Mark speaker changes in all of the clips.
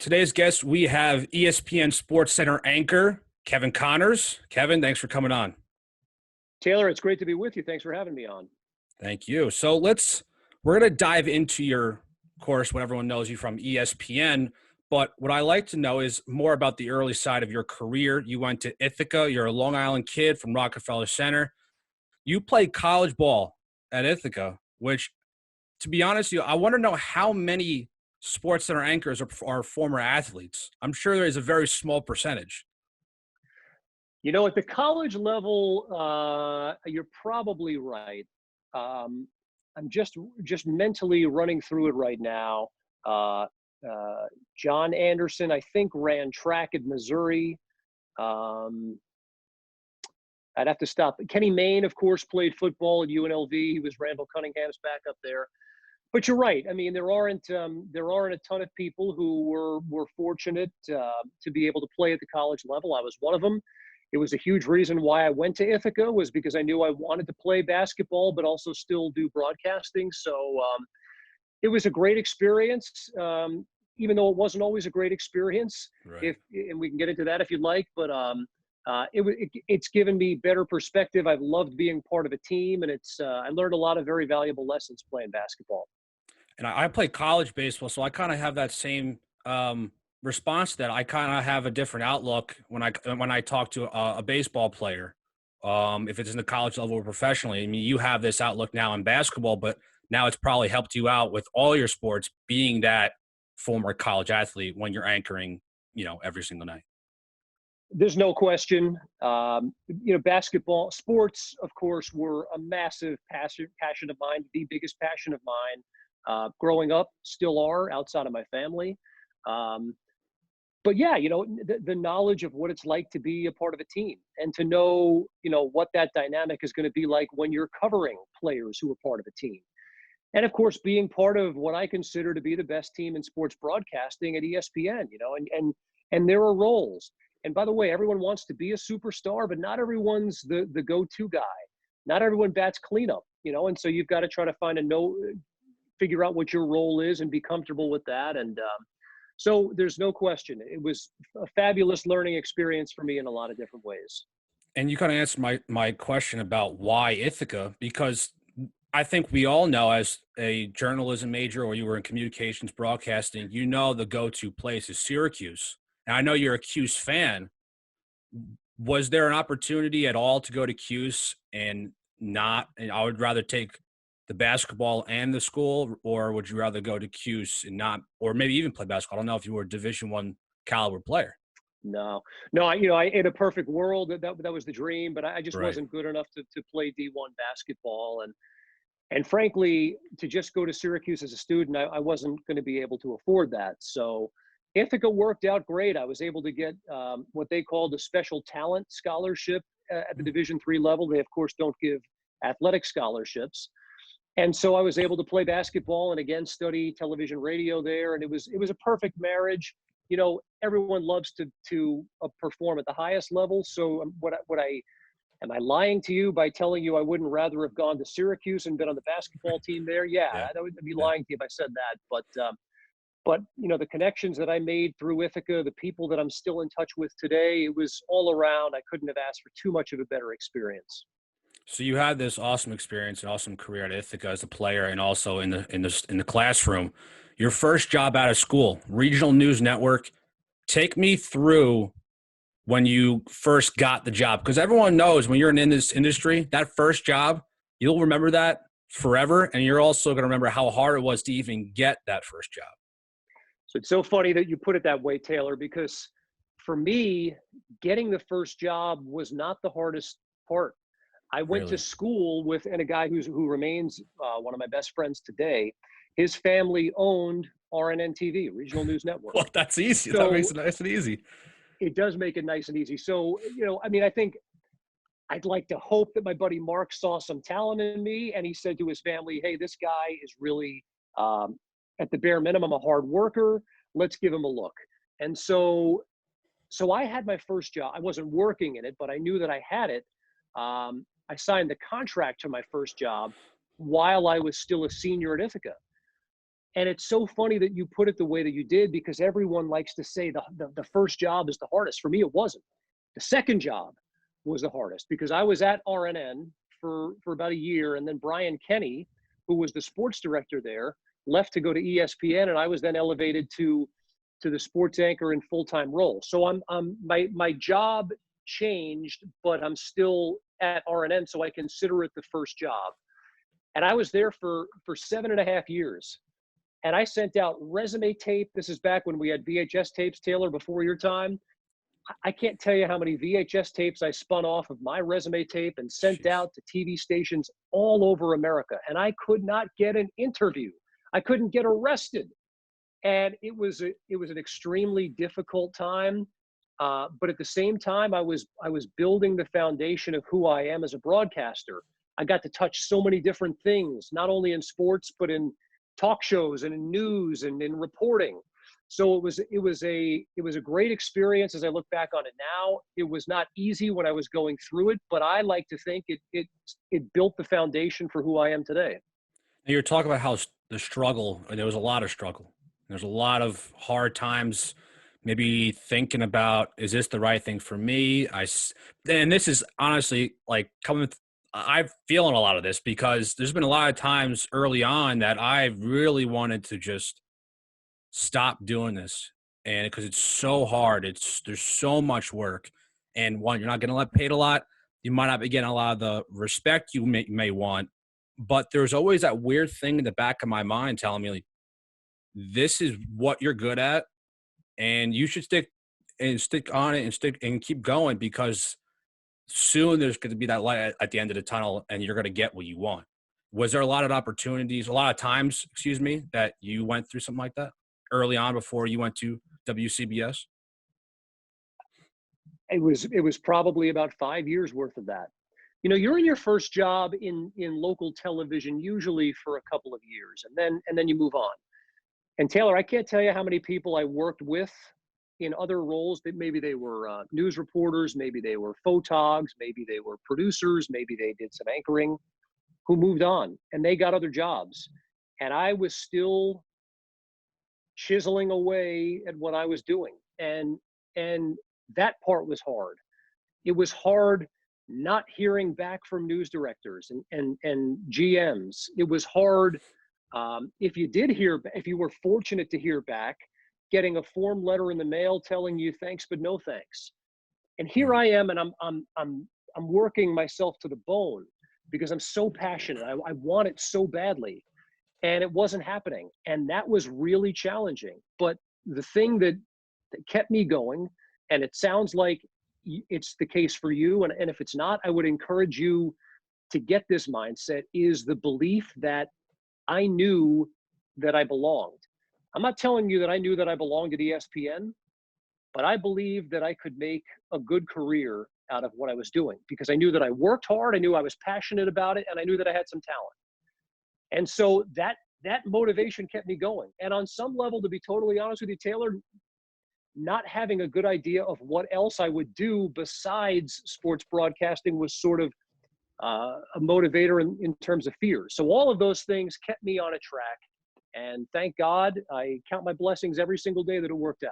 Speaker 1: Today's guest, we have ESPN SportsCenter anchor Kevin Connors. Kevin, thanks for coming on.
Speaker 2: Taylor, it's great to be with you. Thanks for having me on.
Speaker 1: Thank you. So we're going to dive into your course, what everyone knows you from ESPN. But what I like to know is more about the early side of your career. You went to Ithaca. You're a Long Island kid from Rockefeller Center. You played college ball at Ithaca, which, to be honest with you, I want to know how many sports center anchors are former athletes. I'm sure there is a very small percentage.
Speaker 2: You know, at the college level, you're probably right. I'm just mentally running through it right now. John Anderson, I think, ran track at Missouri. I'd have to stop. Kenny Mayne, of course, played football at UNLV. He was Randall Cunningham's backup there. But you're right. I mean, there aren't a ton of people who were fortunate to be able to play at the college level. I was one of them. It was a huge reason why I went to Ithaca, was because I knew I wanted to play basketball, but also still do broadcasting. So it was a great experience, even though it wasn't always a great experience.
Speaker 1: Right.
Speaker 2: And we can get into that if you'd like. But it's given me better perspective. I've loved being part of a team, and I learned a lot of very valuable lessons playing basketball.
Speaker 1: And I play college baseball, so I kind of have that same response. That I kind of have a different outlook when I talk to a baseball player, if it's in the college level or professionally. I mean, you have this outlook now in basketball, but now it's probably helped you out with all your sports, being that former college athlete when you're anchoring, every single night.
Speaker 2: There's no question. Basketball, sports, of course, were a massive passion of mine, the biggest passion of mine. Growing up, still are, outside of my family. But yeah, the knowledge of what it's like to be a part of a team, and to know, what that dynamic is going to be like when you're covering players who are part of a team. And of course, being part of what I consider to be the best team in sports broadcasting at ESPN, and there are roles. And by the way, everyone wants to be a superstar, but not everyone's the go-to guy. Not everyone bats cleanup, and so you've got to try to figure out what your role is and be comfortable with that. And so there's no question. It was a fabulous learning experience for me in a lot of different ways.
Speaker 1: And you kind of answered my question about why Ithaca, because I think we all know, as a journalism major, or you were in communications broadcasting, the go-to place is Syracuse. And I know you're a Cuse fan. Was there an opportunity at all to go to Cuse and I would rather take the basketball and the school, or would you rather go to Cuse and not, or maybe even play basketball? I don't know if you were a Division I caliber player.
Speaker 2: No, in a perfect world, that was the dream, but I just
Speaker 1: Right.
Speaker 2: wasn't good enough to play D1 basketball. And frankly, to just go to Syracuse as a student, I wasn't going to be able to afford that. So Ithaca worked out great. I was able to get what they called a special talent scholarship at the Division III level. They, of course, don't give athletic scholarships. And so I was able to play basketball and, again, study television, radio there. And it was a perfect marriage. Everyone loves to perform at the highest level. So am I lying to you by telling you I wouldn't rather have gone to Syracuse and been on the basketball team there? Yeah. I would be lying to you if I said that. But the connections that I made through Ithaca, the people that I'm still in touch with today, it was all around. I couldn't have asked for too much of a better experience.
Speaker 1: So you had this awesome experience, an awesome career at Ithaca as a player, and also in the classroom. Your first job out of school, Regional News Network. Take me through when you first got the job, because everyone knows when you're in this industry, that first job, you'll remember that forever, and you're also going to remember how hard it was to even get that first job.
Speaker 2: So it's so funny that you put it that way, Taylor, because for me, getting the first job was not the hardest part. I went to school with a guy who remains one of my best friends today. His family owned RNN TV, Regional News Network.
Speaker 1: Well, that's easy.
Speaker 2: So
Speaker 1: that makes it nice and easy.
Speaker 2: It does make it nice and easy. So, I think I'd like to hope that my buddy Mark saw some talent in me, and he said to his family, hey, this guy is really, at the bare minimum, a hard worker. Let's give him a look. And so I had my first job. I wasn't working in it, but I knew that I had it. I signed the contract to my first job while I was still a senior at Ithaca. And it's so funny that you put it the way that you did, because everyone likes to say the first job is the hardest. For me, it wasn't. The second job was the hardest, because I was at RNN for about a year, and then Brian Kenny, who was the sports director there, left to go to ESPN, and I was then elevated to the sports anchor in full-time role. So my job changed, but I'm still at RNN, so I consider it the first job. And I was there for 7.5 years. And I sent out resume tape. This is back when we had VHS tapes, Taylor, before your time. I can't tell you how many VHS tapes I spun off of my resume tape and sent
Speaker 1: Jeez.
Speaker 2: out to TV stations all over America. And I could not get an interview. I couldn't get arrested. And it was an extremely difficult time. But at the same time, I was building the foundation of who I am as a broadcaster. I got to touch so many different things, not only in sports, but in talk shows and in news and in reporting. So it was a great experience as I look back on it now. It was not easy when I was going through it, but I like to think it built the foundation for who I am today.
Speaker 1: And you're talking about how the struggle, and there was a lot of struggle. There's a lot of hard times, maybe thinking about, is this the right thing for me? And this is honestly like I'm feeling a lot of this because there's been a lot of times early on that I really wanted to just stop doing this. And because it's so hard, there's so much work. And one, you're not going to get paid a lot. You might not be getting a lot of the respect you may want, but there's always that weird thing in the back of my mind telling me, like, this is what you're good at, and you should stick on it and keep going, because soon there's going to be that light at the end of the tunnel, and you're going to get what you want. Was there a lot of opportunities, a lot of times, that you went through something like that early on before you went to WCBS?
Speaker 2: It was probably about 5 years worth of that. You know, you're in your first job in local television usually for a couple of years, and then you move on. And Taylor, I can't tell you how many people I worked with in other roles, that maybe they were news reporters, maybe they were photogs, maybe they were producers, maybe they did some anchoring, who moved on and they got other jobs. And I was still chiseling away at what I was doing. And that part was hard. It was hard not hearing back from news directors and GMs. It was hard if you were fortunate to hear back, getting a form letter in the mail telling you thanks but no thanks. And here I am, and I'm working myself to the bone because I'm so passionate. I want it so badly, and it wasn't happening, and that was really challenging. But the thing that kept me going, and it sounds like it's the case for you, and if it's not, I would encourage you to get this mindset, is the belief that I knew that I belonged. I'm not telling you that I knew that I belonged at ESPN, but I believed that I could make a good career out of what I was doing, because I knew that I worked hard, I knew I was passionate about it, and I knew that I had some talent. And so that motivation kept me going. And on some level, to be totally honest with you, Taylor, not having a good idea of what else I would do besides sports broadcasting was sort of a motivator in terms of fear. So all of those things kept me on a track. And thank God, I count my blessings every single day that it worked out.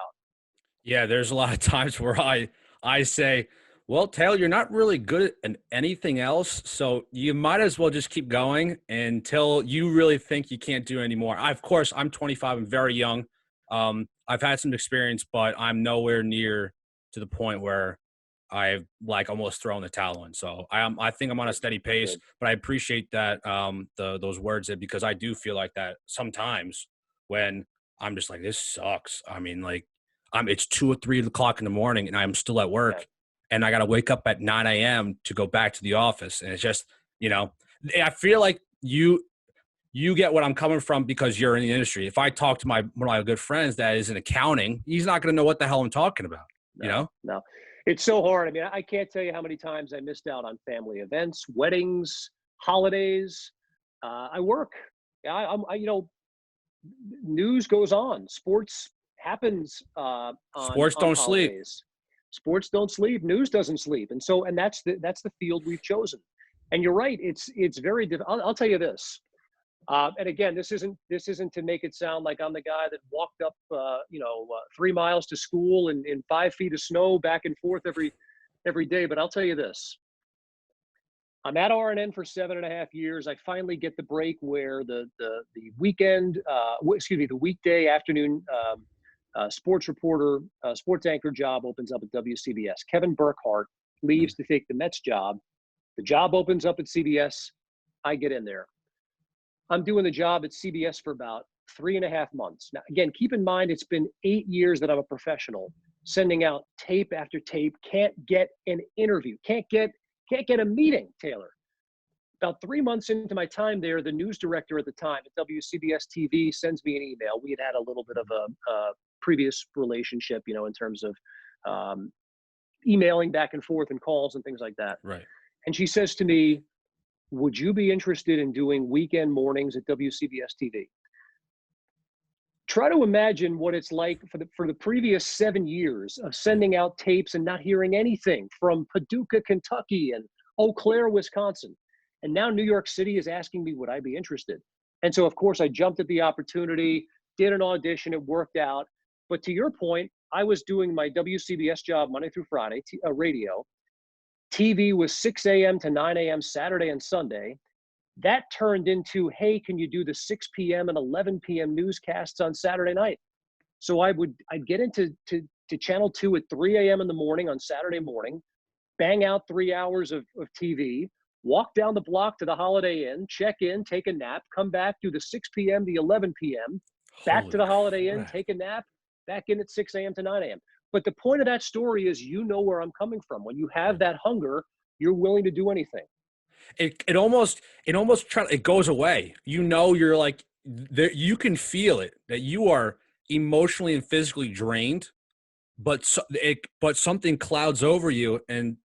Speaker 1: Yeah, there's a lot of times where I say, well, Taylor, you're not really good at anything else, so you might as well just keep going until you really think you can't do anymore. Of course, I'm 25. I'm very young. I've had some experience, but I'm nowhere near to the point where I've almost thrown the towel in. So I think I'm on a steady pace, but I appreciate that those words, because I do feel like that sometimes when I'm just like, this sucks. I mean, it's 2 or 3 o'clock in the morning and I'm still at work, and I got to wake up at 9 a.m. to go back to the office. And it's just, I feel like you get what I'm coming from because you're in the industry. If I talk to one of my good friends that is in accounting, he's not going to know what the hell I'm talking about.
Speaker 2: No, it's so hard. I mean, I can't tell you how many times I missed out on family events, weddings, holidays. I work. News goes on. Sports happens
Speaker 1: Sports
Speaker 2: on
Speaker 1: don't
Speaker 2: holidays.
Speaker 1: sleep.
Speaker 2: Sports don't sleep. News doesn't sleep. And that's the field we've chosen. And you're right. It's very difficult. I'll tell you this. And again, this isn't to make it sound like I'm the guy that walked up, 3 miles to school in 5 feet of snow back and forth every day. But I'll tell you this: I'm at RNN for 7.5 years. I finally get the break where the weekend, the weekday afternoon sports reporter, sports anchor job opens up at WCBS. Kevin Burkhardt leaves to take the Mets job. The job opens up at CBS. I get in there. I'm doing the job at CBS for about 3.5 months. Now, again, keep in mind, it's been 8 years that I'm a professional, sending out tape after tape, can't get an interview, can't get a meeting, Taylor. About 3 months into my time there, the news director at the time at WCBS TV sends me an email. We had a little bit of a previous relationship, in terms of emailing back and forth and calls and things like that.
Speaker 1: Right.
Speaker 2: And she says to me, would you be interested in doing weekend mornings at WCBS TV? Try to imagine what it's like for the previous 7 years of sending out tapes and not hearing anything from Paducah, Kentucky and Eau Claire, Wisconsin. And now New York City is asking me, would I be interested? And so, of course, I jumped at the opportunity, did an audition, it worked out. But to your point, I was doing my WCBS job Monday through Friday, radio. TV was 6 a.m. to 9 a.m. Saturday and Sunday. That turned into, hey, can you do the 6 p.m. and 11 p.m. newscasts on Saturday night? So I'd get into Channel 2 at 3 a.m. in the morning on Saturday morning, bang out 3 hours of TV, walk down the block to the Holiday Inn, check in, take a nap, come back, do the 6 p.m. to 11 p.m., back to the Holiday Inn, take a nap, back in at 6 a.m. to 9 a.m. But the point of that story is, where I'm coming from. When you have that hunger, you're willing to do anything.
Speaker 1: It almost it goes away. You're like, you can feel it, that you are emotionally and physically drained, but something clouds over you and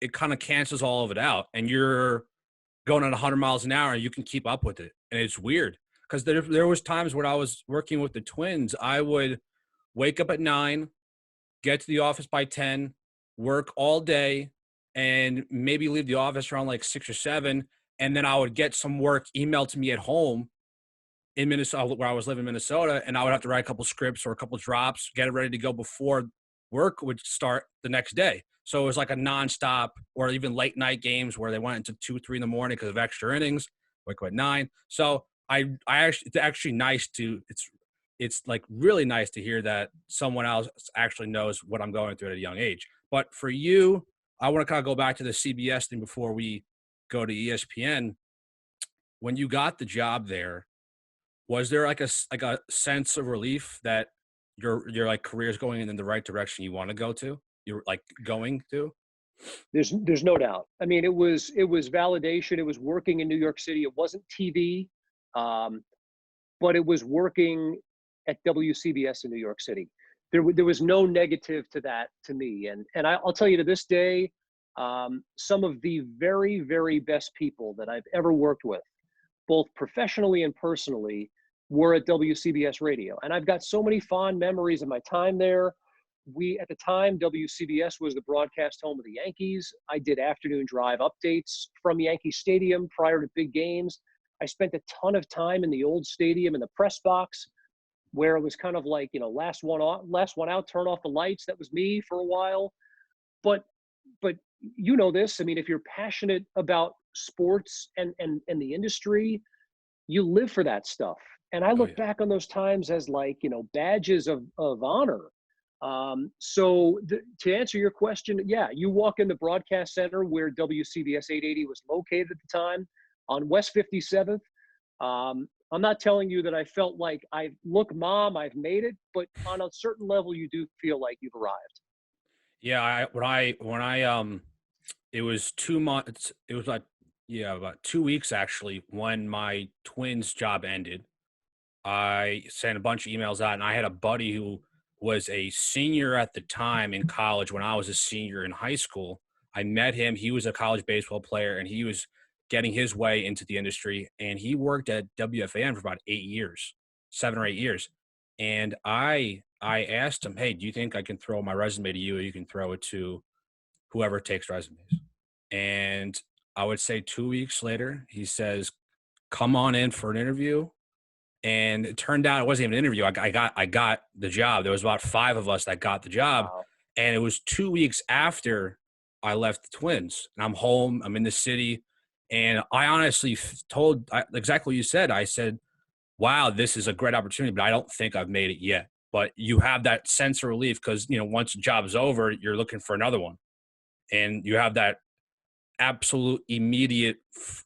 Speaker 1: it kind of cancels all of it out, and you're going at 100 miles an hour and you can keep up with it. And it's weird because there was times when I was working with the Twins, I would wake up at 9, get to the office by 10, work all day, and maybe leave the office around like 6 or 7. And then I would get some work emailed to me at home in Minnesota, where I was living in Minnesota, and I would have to write a couple scripts or a couple drops, get it ready to go before work would start the next day. So it was like a nonstop, or even late night games where they went into 2, 3 in the morning because of extra innings. Wake up at 9. So it's actually nice it's like really nice to hear that someone else actually knows what I'm going through at a young age. But for you, I want to kind of go back to the CBS thing before we go to ESPN. When you got the job there, was there like a sense of relief that your like career is going in the right direction you want to go to? You're like going to?
Speaker 2: There's no doubt. I mean, it was validation. It was working in New York City. It wasn't TV, but it was working at WCBS in New York City. There was no negative to that to me. And I'll tell you, to this day, some of the very, very best people that I've ever worked with, both professionally and personally, were at WCBS Radio. And I've got so many fond memories of my time there. At the time, WCBS was the broadcast home of the Yankees. I did afternoon drive updates from Yankee Stadium prior to big games. I spent a ton of time in the old stadium in the press box, where it was kind of like, last one out, turn off the lights. That was me for a while. But this, I mean, if you're passionate about sports and the industry, you live for that stuff. And I look back on those times as like, badges of honor. To answer your question, yeah, you walk in the broadcast center where WCBS 880 was located at the time on West 57th. I'm not telling you that I felt like Mom, I've made it, but on a certain level, you do feel like you've arrived.
Speaker 1: Yeah, it was 2 months. It was about 2 weeks actually when my Twins job ended. I sent a bunch of emails out, and I had a buddy who was a senior at the time in college when I was a senior in high school. I met him. He was a college baseball player, and he was getting his way into the industry, and he worked at WFAN for about 8 years, 7 or 8 years. And I asked him, hey, do you think I can throw my resume to you, or you can throw it to whoever takes resumes? And I would say 2 weeks later, he says, come on in for an interview. And it turned out it wasn't even an interview. I got the job. There was about 5 of us that got the job.
Speaker 2: Wow.
Speaker 1: And it was 2 weeks after I left the Twins. And I'm home. I'm in the city. And I honestly told exactly what you said. I said, wow, this is a great opportunity, but I don't think I've made it yet. But you have that sense of relief because, once the job is over, you're looking for another one. And you have that absolute immediate,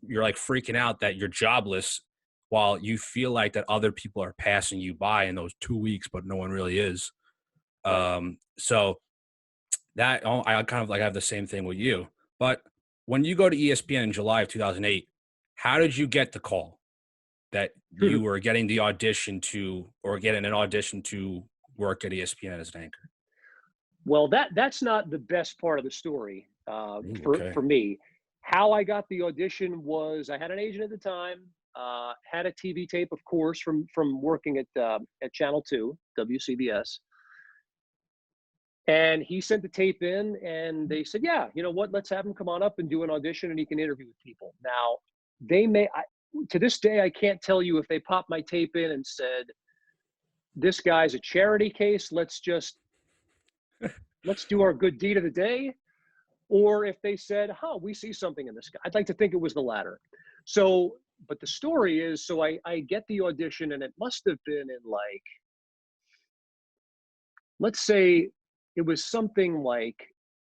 Speaker 1: you're like freaking out that you're jobless while you feel like that other people are passing you by in those 2 weeks, but no one really is.
Speaker 2: Right.
Speaker 1: So that I kind of like have the same thing with you. But when you go to ESPN in July of 2008, how did you get the call that you were getting the audition to, or getting an audition to work at ESPN as an anchor?
Speaker 2: Well, that's not the best part of the story
Speaker 1: Ooh,
Speaker 2: for
Speaker 1: okay.
Speaker 2: for me. How I got the audition was I had an agent at the time, had a TV tape, of course, from working at Channel 2, WCBS, and he sent the tape in, and they said, "Yeah, you know what? Let's have him come on up and do an audition, and he can interview with people." Now, to this day, I can't tell you if they popped my tape in and said, "This guy's a charity case. Let's do our good deed of the day," or if they said, "Huh, we see something in this guy." I'd like to think it was the latter. So, but the story is, so I get the audition, and it must have been in, like, let's say it was something like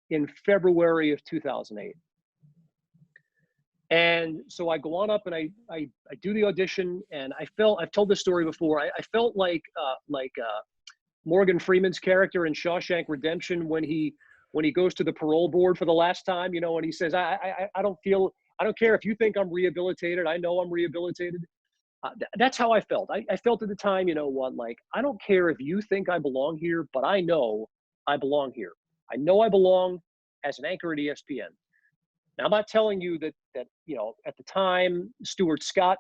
Speaker 2: in February of 2008. And so I go on up and I do the audition, and I've told this story before. I felt like Morgan Freeman's character in Shawshank Redemption when he goes to the parole board for the last time, and he says, I don't care if you think I'm rehabilitated. I know I'm rehabilitated. That's how I felt. I felt at the time, like, I don't care if you think I belong here, but I know I belong here. I know I belong as an anchor at ESPN. Now, I'm not telling you that at the time Stuart Scott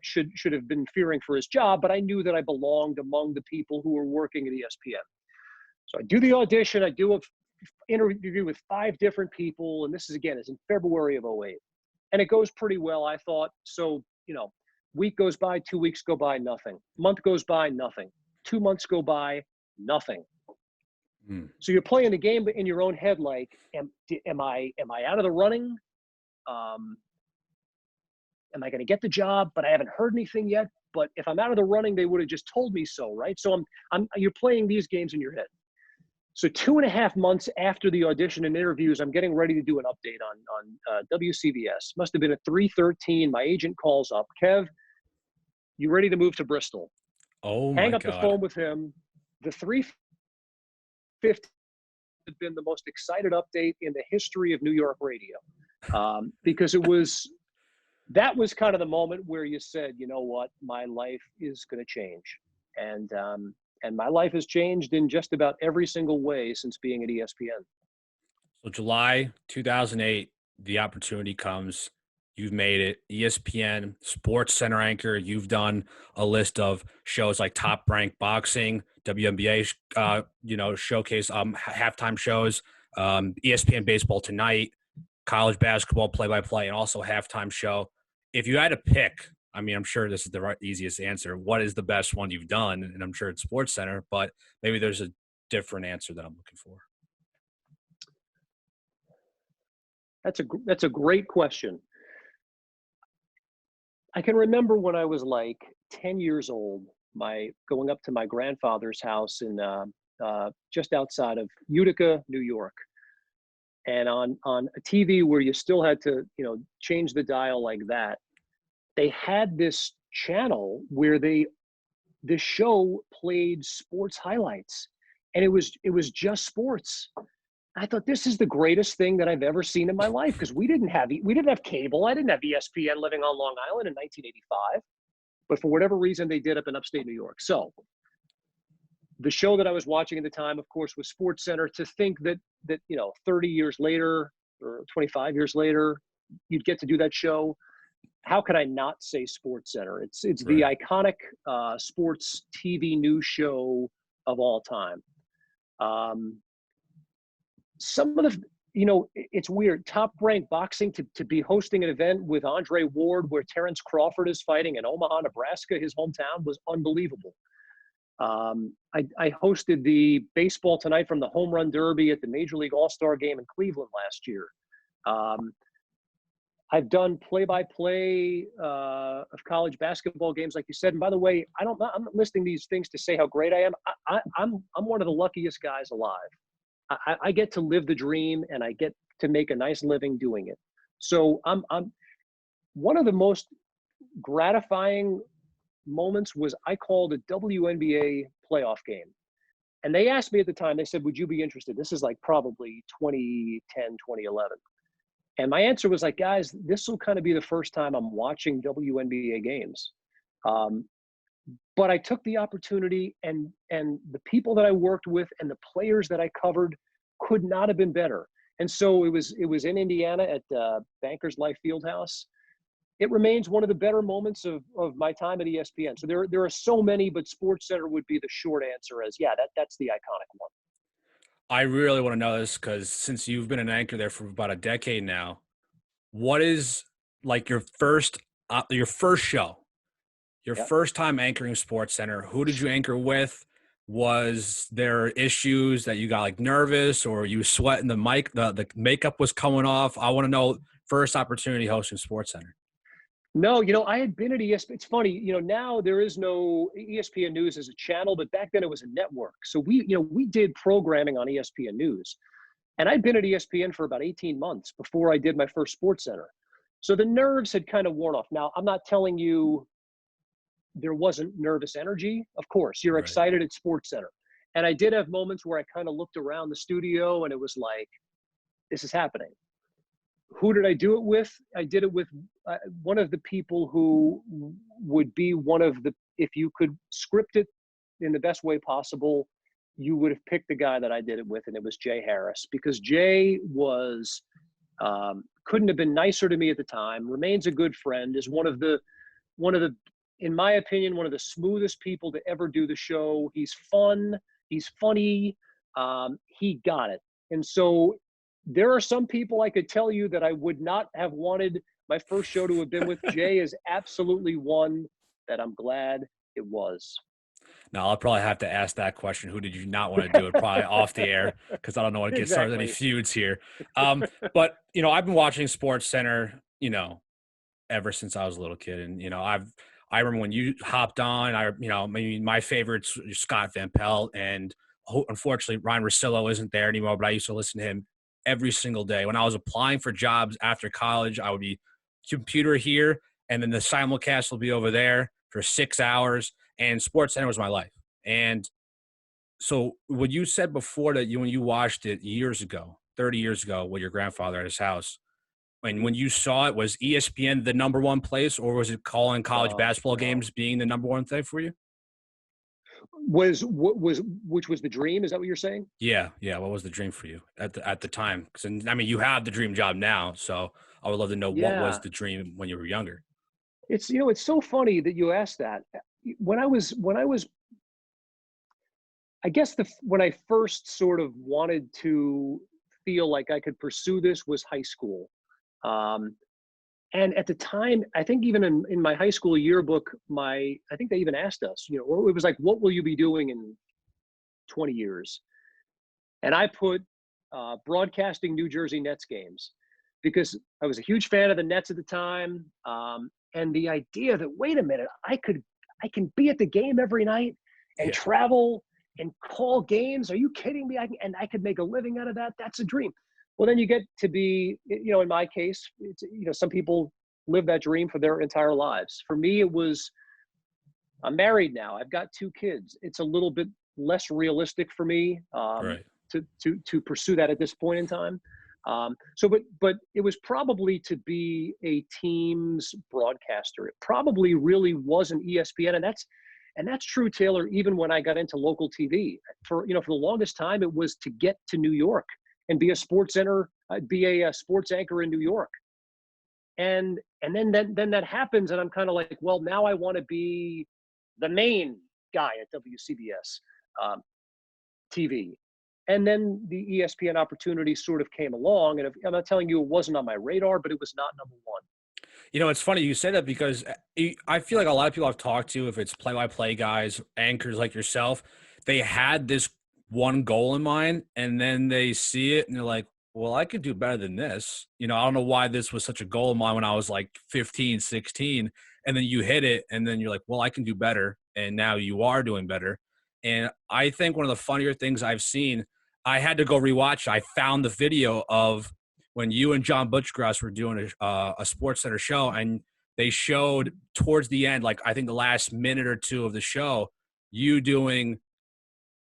Speaker 2: should have been fearing for his job, but I knew that I belonged among the people who were working at ESPN. So I do the audition. I do an interview with 5 different people, and this is in February of '08, and it goes pretty well, I thought. So week goes by, 2 weeks go by, nothing. Month goes by, nothing. 2 months go by, nothing.
Speaker 1: Hmm.
Speaker 2: So you're playing the game in your own head, like, am I out of the running? Um, am I going to get the job? But I haven't heard anything yet. But if I'm out of the running, they would have just told me so, right? So you're playing these games in your head. So 2.5 months after the audition and interviews, I'm getting ready to do an update on WCBS. Must have been at 3:13. My agent calls up, Kev, you ready to move to Bristol?
Speaker 1: Oh
Speaker 2: Hang
Speaker 1: my
Speaker 2: up the
Speaker 1: God.
Speaker 2: phone with him. The 3:15 had been the most excited update in the history of New York radio, because that was kind of the moment where you said, you know what, my life is going to change. And my life has changed in just about every single way since being at ESPN.
Speaker 1: So July 2008, the opportunity comes. You've made it. ESPN SportsCenter anchor. You've done a list of shows like Top Rank Boxing, WNBA, showcase, halftime shows, ESPN Baseball Tonight, college basketball play-by-play, and also halftime show. If you had to pick, I mean, I'm sure this is the easiest answer. What is the best one you've done? And I'm sure it's SportsCenter, but maybe there's a different answer that I'm looking for.
Speaker 2: That's a great question. I can remember when I was like 10 years old, going up to my grandfather's house in just outside of Utica, New York, and on a TV where you still had to change the dial like that. They had this channel where the show played sports highlights, and it was just sports. I thought, this is the greatest thing that I've ever seen in my life, because we didn't have cable. I didn't have ESPN living on Long Island in 1985, but for whatever reason they did up in upstate New York. So the show that I was watching at the time, of course, was SportsCenter. To think that 30 years later or 25 years later, you'd get to do that show. How could I not say SportsCenter? It's the
Speaker 1: Right.
Speaker 2: iconic sports TV news show of all time. Some of the it's weird. Top Rank Boxing to be hosting an event with Andre Ward where Terrence Crawford is fighting in Omaha, Nebraska, his hometown, was unbelievable. I hosted the Baseball Tonight from the Home Run Derby at the Major League All-Star Game in Cleveland last year. I've done play-by-play of college basketball games, like you said. And by the way, I'm not listing these things to say how great I am. I'm one of the luckiest guys alive. I get to live the dream, and I get to make a nice living doing it. So I'm one of the most gratifying moments was I called a WNBA playoff game. And they asked me at the time, they said, would you be interested? This is like probably 2010, 2011. And my answer was like, guys, this will kind of be the first time I'm watching WNBA games. But I took the opportunity, and the people that I worked with and the players that I covered could not have been better. And so it was in Indiana at Bankers Life Fieldhouse. It remains one of the better moments of my time at ESPN. So there are so many, but SportsCenter would be the short answer as, yeah, that's the iconic one.
Speaker 1: I really want to know this because since you've been an anchor there for about a decade now, what is like your first show? Your
Speaker 2: Yep.
Speaker 1: first time anchoring SportsCenter, who did you anchor with? Was there issues that you got like nervous or you sweating the mic, the makeup was coming off? I want to know first opportunity hosting SportsCenter.
Speaker 2: No, I had been at ESPN. It's funny, now there is no ESPN News as a channel, but back then it was a network. So we did programming on ESPN News. And I'd been at ESPN for about 18 months before I did my first SportsCenter. So the nerves had kind of worn off. Now, I'm not telling you there wasn't nervous energy. Of course, you're
Speaker 1: Right.
Speaker 2: excited at SportsCenter. And I did have moments where I kind of looked around the studio and it was like, this is happening. Who did I do it with? I did it with one of the people who would be one of the, if you could script it in the best way possible, you would have picked the guy that I did it with, and it was Jay Harris, because Jay was, couldn't have been nicer to me at the time, remains a good friend, is one of the, in my opinion, one of the smoothest people to ever do the show. He's fun. He's funny. He got it. And so there are some people I could tell you that I would not have wanted my first show to have been with. Jay is absolutely one that I'm glad it was.
Speaker 1: Now, I'll probably have to ask that question. Who did you not want to do it? Probably off the air because I don't want to get started any feuds here. But, I've been watching SportsCenter, ever since I was a little kid. And, I remember when you hopped on, maybe my favorite's Scott Van Pelt. And unfortunately, Ryan Russillo isn't there anymore, but I used to listen to him every single day. When I was applying for jobs after college, I would be computer here, and then the simulcast will be over there for 6 hours. And SportsCenter was my life. And so what you said before that when you watched it years ago, 30 years ago with your grandfather at his house, when you saw it, was ESPN the number one place, or was it calling college basketball games being the number one thing for you?
Speaker 2: Which was the dream? Is that what you're saying?
Speaker 1: Yeah. What was the dream for you at the time? Because you have the dream job now, so I would love to know what was the dream when you were younger.
Speaker 2: It's it's so funny that you asked that. When I was, I guess when I first sort of wanted to feel like I could pursue this was high school. And at the time, I think even in my high school yearbook, I think they even asked us, it was like, what will you be doing in 20 years? And I put broadcasting New Jersey Nets games, because I was a huge fan of the Nets at the time. And the idea that, wait a minute, I can be at the game every night and travel and call games. Are you kidding me? I could make a living out of that. That's a dream. Well, then you get to be, in my case, it's, some people live that dream for their entire lives. For me, it was, I'm married now. I've got 2 kids. It's a little bit less realistic for me to pursue that at this point in time. But it was probably to be a team's broadcaster. It probably really wasn't ESPN. And that's true, Taylor, even when I got into local TV. For the longest time, it was to get to New York and be a sports anchor in New York. And then that happens, and I'm kind of like, well, now I want to be the main guy at WCBS TV. And then the ESPN opportunity sort of came along, and I'm not telling you it wasn't on my radar, but it was not number one.
Speaker 1: It's funny you say that because I feel like a lot of people I've talked to, if it's play-by-play guys, anchors like yourself, they had this one goal in mind, and then they see it and they're like, well, I could do better than this. I don't know why this was such a goal of mine when I was like 15, 16, and then you hit it, and then you're like, well, I can do better, and now you are doing better. And I think one of the funnier things I've seen, I had to go rewatch. I found the video of when you and John Butchgrass were doing a SportsCenter show, and they showed towards the end, like I think the last minute or two of the show, you doing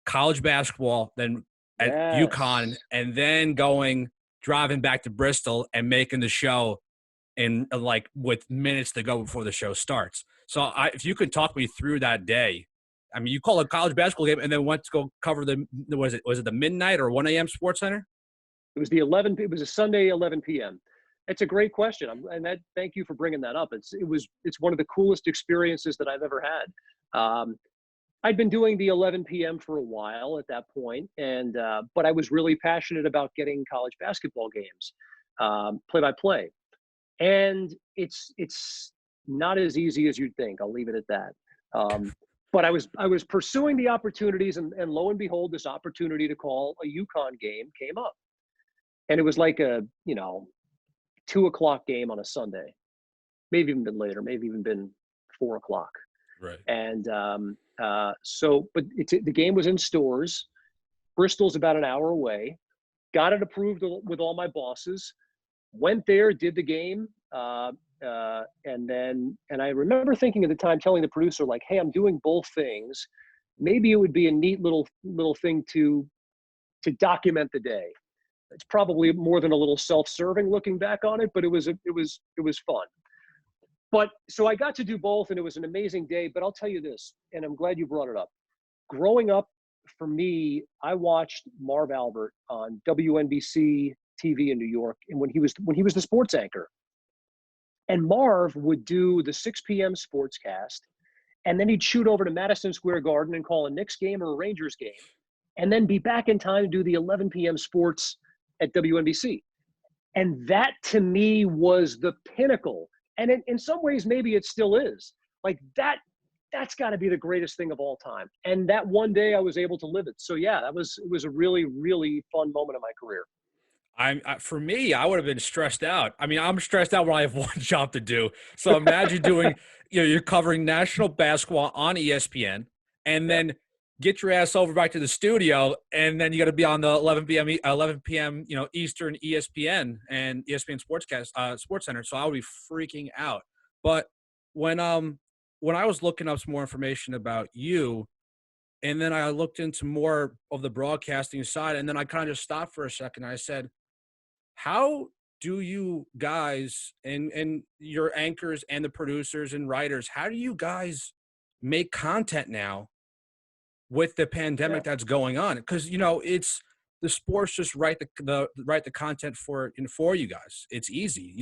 Speaker 1: college basketball, then at UConn,
Speaker 2: Yes.
Speaker 1: and then driving back to Bristol and making the show in like with minutes to go before the show starts. So if you could talk me through that day. I mean, you call a college basketball game and then went to go cover was it the midnight or 1 a.m. SportsCenter?
Speaker 2: It was it was a Sunday, 11 p.m. It's a great question. Thank you for bringing that up. It's one of the coolest experiences that I've ever had. I'd been doing the 11 p.m. for a while at that point, but I was really passionate about getting college basketball games, play by play, and it's not as easy as you'd think. I'll leave it at that. But I was pursuing the opportunities, and lo and behold, this opportunity to call a UConn game came up, and it was like a 2 o'clock game on a Sunday, maybe even been later, maybe even been 4 o'clock.
Speaker 1: Right.
Speaker 2: And but the game was in Stores. Bristol's about an hour away. Got it approved with all my bosses. Went there, did the game, and I remember thinking at the time, telling the producer, like, "Hey, I'm doing both things. Maybe it would be a neat little thing to document the day." It's probably more than a little self-serving looking back on it, but it was fun. But so I got to do both, and it was an amazing day. But I'll tell you this, and I'm glad you brought it up. Growing up, for me, I watched Marv Albert on WNBC TV in New York, and when he was the sports anchor. And Marv would do the 6 p.m. sportscast, and then he'd shoot over to Madison Square Garden and call a Knicks game or a Rangers game, and then be back in time to do the 11 p.m. sports at WNBC. And that, to me, was the pinnacle. And in some ways, maybe it still is. Like that's got to be the greatest thing of all time. And that one day I was able to live it. So yeah, it was a really, really fun moment in my career.
Speaker 1: For me, I would have been stressed out. I mean, I'm stressed out when I have one job to do. So imagine doing, you're covering national basketball on ESPN, and
Speaker 2: Yep.
Speaker 1: then get your ass over back to the studio, and then you got to be on the 11 p.m. Eastern ESPN and ESPN SportsCenter. So I would be freaking out. But when I was looking up some more information about you, and then I looked into more of the broadcasting side, and then I kind of just stopped for a second. I said, how do you guys and your anchors and the producers and writers, how do you guys make content now with the
Speaker 2: Yeah.
Speaker 1: pandemic that's going on? Because it's the sports just write the content for you guys. It's easy.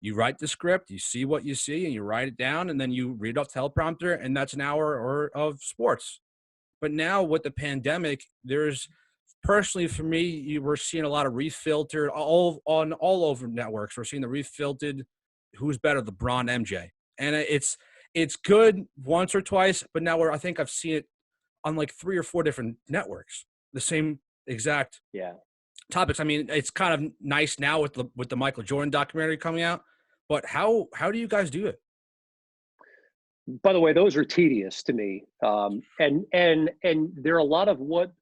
Speaker 1: You write the script, you see what you see, and you write it down, and then you read off teleprompter, and that's an hour or of sports. But now with the pandemic, there's personally for me, you were seeing a lot of refiltered all over networks. We're seeing the refiltered who's better, LeBron, MJ, and it's good once or twice, but now I think I've seen it on like 3 or 4 different networks, the same exact
Speaker 2: Yeah.
Speaker 1: topics. I mean, it's kind of nice now with the Michael Jordan documentary coming out, but how do you guys do it?
Speaker 2: By the way, those are tedious to me. And there are a lot of what,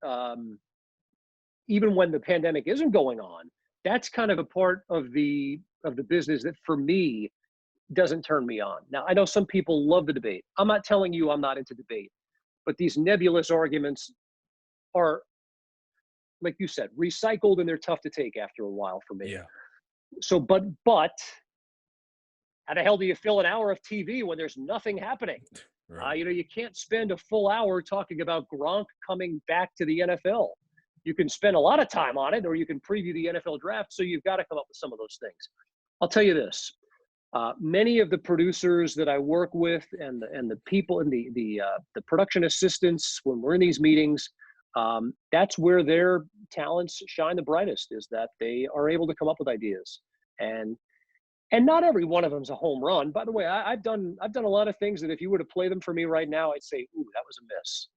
Speaker 2: even when the pandemic isn't going on, that's kind of a part of the business that for me doesn't turn me on. Now, I know some people love the debate. I'm not telling you I'm not into debate, but these nebulous arguments are, like you said, recycled, and they're tough to take after a while for me.
Speaker 1: Yeah.
Speaker 2: So, but how the hell do you fill an hour of TV when there's nothing happening?
Speaker 1: Right.
Speaker 2: You can't spend a full hour talking about Gronk coming back to the NFL. You can spend a lot of time on it, or you can preview the NFL draft. So you've got to come up with some of those things. I'll tell you this: many of the producers that I work with, and the people and the production assistants, when we're in these meetings, That's where their talents shine the brightest, is that they are able to come up with ideas. And not every one of them's a home run. By the way, I've done a lot of things that if you were to play them for me right now, I'd say, "Ooh, that was a miss."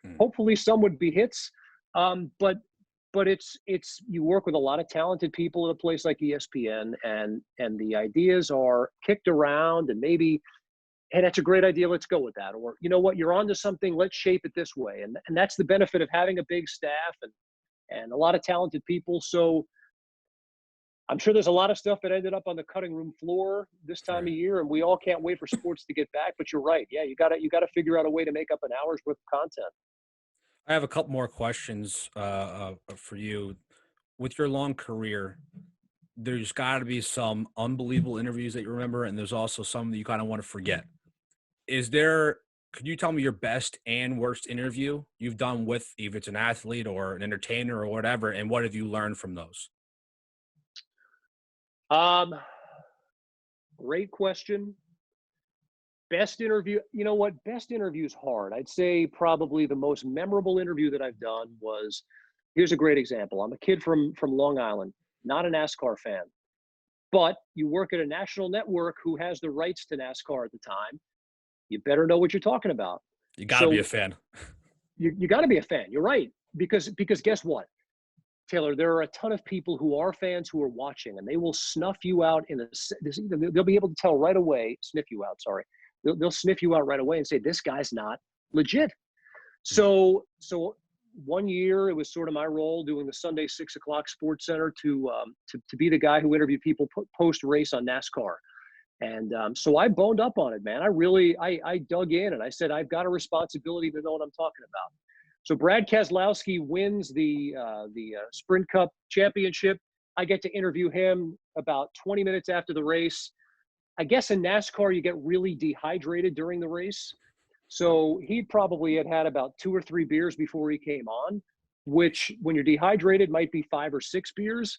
Speaker 1: Mm.
Speaker 2: Hopefully some would be hits, but it's you work with a lot of talented people at a place like ESPN, and the ideas are kicked around, and maybe, hey, that's a great idea, let's go with that, or you know what, you're onto something, let's shape it this way, and that's the benefit of having a big staff and a lot of talented people. So I'm sure there's a lot of stuff that ended up on the cutting room floor this time
Speaker 1: Sure.
Speaker 2: of year, and we all can't wait for sports to get back. But you're right. Yeah, you gotta figure out a way to make up an hour's worth of content.
Speaker 1: I have a couple more questions for you. With your long career, there's got to be some unbelievable interviews that you remember, and there's also some that you kind of want to forget. Is there? Could you tell me your best and worst interview you've done with, either it's an athlete or an entertainer or whatever, and what have you learned from those?
Speaker 2: Um, Great question. Best interview. You know what? Best interview is hard. I'd say probably the most memorable interview that I've done was. Here's a great example. I'm a kid from Long Island, not a NASCAR fan, but you work at a national network who has the rights to NASCAR at the time. You better know what you're talking about.
Speaker 1: You got to be a
Speaker 2: So
Speaker 1: fan.
Speaker 2: you got to be a fan. You're right, because guess what, Taylor? There are a ton of people who are fans who are watching, and they will snuff you out they'll be able to tell right away. Sniff you out. Sorry, they'll sniff you out right away and say this guy's not legit.
Speaker 1: Mm.
Speaker 2: So one year it was sort of my role doing the Sunday 6 o'clock Sports Center to be the guy who interviewed people post race on NASCAR. And so I boned up on it, man. I dug in and I said, I've got a responsibility to know what I'm talking about. So Brad Keselowski wins the Sprint Cup championship. I get to interview him about 20 minutes after the race. I guess in NASCAR, you get really dehydrated during the race. So he probably had about 2 or 3 beers before he came on, which when you're dehydrated might be 5 or 6 beers.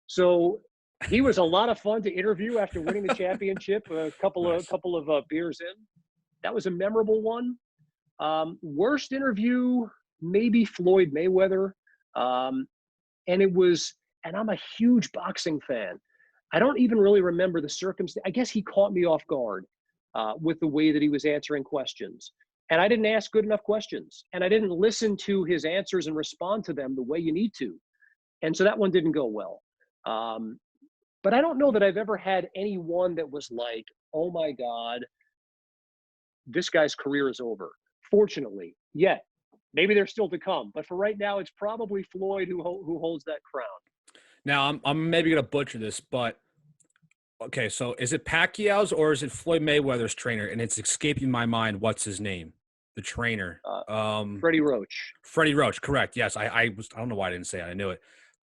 Speaker 2: So he was a lot of fun to interview after winning the championship, a couple of
Speaker 1: Nice.
Speaker 2: couple of beers in. That was a memorable one. Worst interview, maybe Floyd Mayweather. Um, and it was, and I'm a huge boxing fan. I don't even really remember the circumstance. I guess he caught me off guard with the way that he was answering questions. And I didn't ask good enough questions. And I didn't listen to his answers and respond to them the way you need to. And so that one didn't go well. Um, but I don't know that I've ever had anyone that was like, oh my God, this guy's career is over. Fortunately, yet. Maybe they're still to come. But for right now, it's probably Floyd who holds that crown.
Speaker 1: Now I'm maybe gonna butcher this, but okay, so is it Pacquiao's or is it Floyd Mayweather's trainer? And it's escaping my mind. What's his name? The trainer.
Speaker 2: Uh, Freddie Roach.
Speaker 1: Freddie Roach. Correct. Yes, I don't know why I didn't say it. I knew it.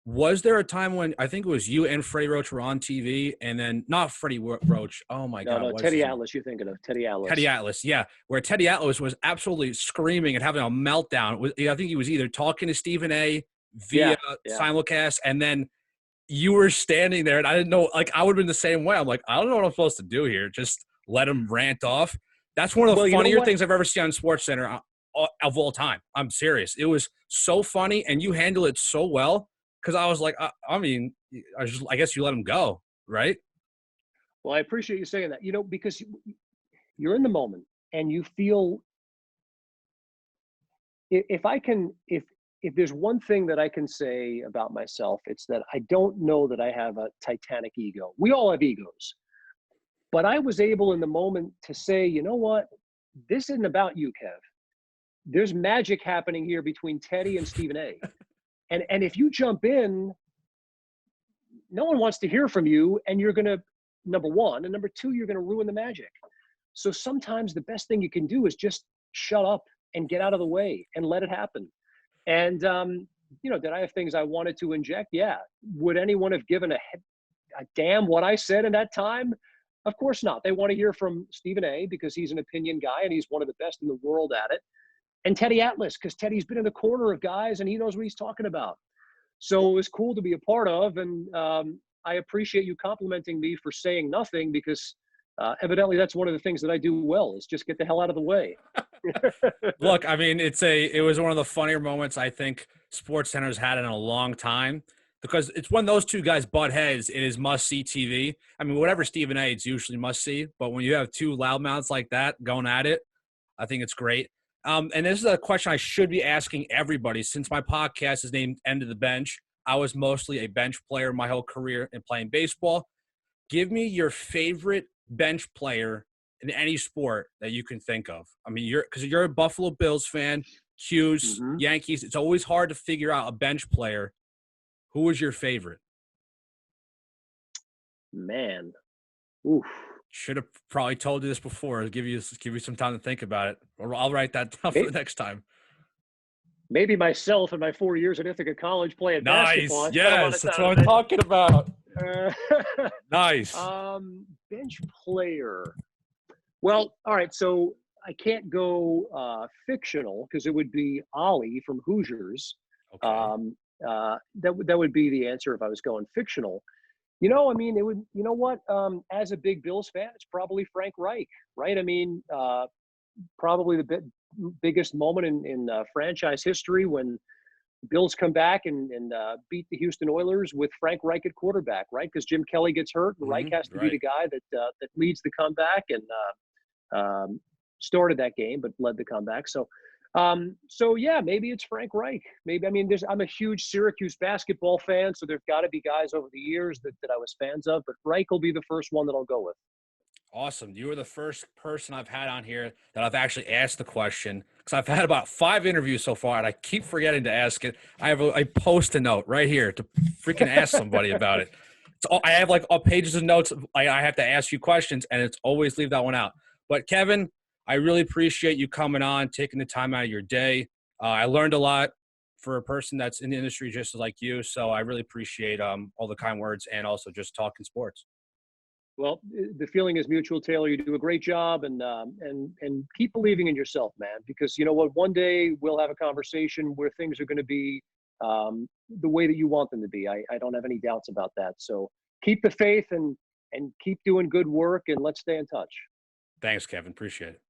Speaker 1: Was there a time when I think it was you and Freddie Roach were on TV, and then not Freddie Roach? Oh my
Speaker 2: No,
Speaker 1: God,
Speaker 2: no,
Speaker 1: what's
Speaker 2: Teddy
Speaker 1: his name?
Speaker 2: Atlas. You're thinking of Teddy
Speaker 1: Teddy
Speaker 2: Atlas.
Speaker 1: Atlas, yeah, where Teddy Atlas was absolutely screaming and having a meltdown. I think he was either talking to Stephen A. via
Speaker 2: Yeah, yeah.
Speaker 1: simulcast, and then you were standing there, and I didn't know. Like, I would have been the same way. I'm like, I don't know what I'm supposed to do here. Just let him rant off. That's one of the
Speaker 2: Well, you know
Speaker 1: funnier
Speaker 2: what?
Speaker 1: things I've ever seen on SportsCenter of all time. I'm serious. It was so funny, and you handle it so well. Because I was like, I mean, I guess you let him go, right?
Speaker 2: Well, I appreciate you saying that. Because you're in the moment and you feel if I can if there's one thing that I can say about myself, it's that I don't know that I have a titanic ego. We all have egos. But I was able in the moment to say, you know what? This isn't about you, Kev. There's magic happening here between Teddy and Stephen A. And if you jump in, no one wants to hear from you, and you're going to, number one, and number two, you're going to ruin the magic. So sometimes the best thing you can do is just shut up and get out of the way and let it happen. And did I have things I wanted to inject? Yeah. Would anyone have given a damn what I said in that time? Of course not. They want to hear from Stephen A. because he's an opinion guy and he's one of the best in the world at it. And Teddy Atlas, because Teddy's been in the corner of guys and he knows what he's talking about. So it was cool to be a part of. And I appreciate you complimenting me for saying nothing, because evidently that's one of the things that I do well, is just get the hell out of the way.
Speaker 1: Look, I mean, it was one of the funnier moments I think SportsCenter's had in a long time because it's when those two guys butt heads, it is must see TV. I mean, whatever Stephen A, it's usually must see, but when you have two loudmouths like that going at it, I think it's great. And this is a question I should be asking everybody since my podcast is named End of the Bench. I was mostly a bench player my whole career in playing baseball. Give me your favorite bench player in any sport that you can think of. I mean, you're a Buffalo Bills fan, Q's,
Speaker 2: Hmm.
Speaker 1: Yankees. It's always hard to figure out a bench player. Who was your favorite?
Speaker 2: Man, oof.
Speaker 1: Should have probably told you this before. Give you some time to think about it, or I'll write that down for
Speaker 2: May-
Speaker 1: the next time.
Speaker 2: Maybe myself in my 4 years at Ithaca College playing basketball.
Speaker 1: Nice.
Speaker 2: I spent a lot
Speaker 1: Yes,
Speaker 2: of
Speaker 1: that's
Speaker 2: time
Speaker 1: what
Speaker 2: in
Speaker 1: I'm talking about.
Speaker 2: that.
Speaker 1: Nice.
Speaker 2: Bench player. Well, all right. So I can't go fictional because it would be Ollie from Hoosiers.
Speaker 1: Okay.
Speaker 2: That would be the answer if I was going fictional. I mean, it would. You know what? As a big Bills fan, it's probably Frank Reich, right? I mean, probably the biggest moment in franchise history when Bills come back and beat the Houston Oilers with Frank Reich at quarterback, right? Because Jim Kelly gets hurt, and Reich has to be
Speaker 1: Right.
Speaker 2: the guy that leads the comeback and started that game, but led the comeback. So yeah, maybe it's Frank Reich. Maybe, I mean, I'm a huge Syracuse basketball fan, so there's got to be guys over the years that I was fans of, but Reich will be the first one that I'll go with.
Speaker 1: Awesome. You were the first person I've had on here that I've actually asked the question because I've had about 5 interviews so far and I keep forgetting to ask it. I have a post-it note right here to freaking ask somebody about it. I have like all pages of notes. I have to ask you questions and it's always leave that one out. But Kevin, I really appreciate you coming on, taking the time out of your day. I learned a lot for a person that's in the industry just like you. So I really appreciate all the kind words and also just talking sports.
Speaker 2: Well, the feeling is mutual, Taylor. You do a great job, and keep believing in yourself, man. Because you know what, one day we'll have a conversation where things are going to be the way that you want them to be. I don't have any doubts about that. So keep the faith and keep doing good work, and let's stay in touch.
Speaker 1: Thanks, Kevin. Appreciate it.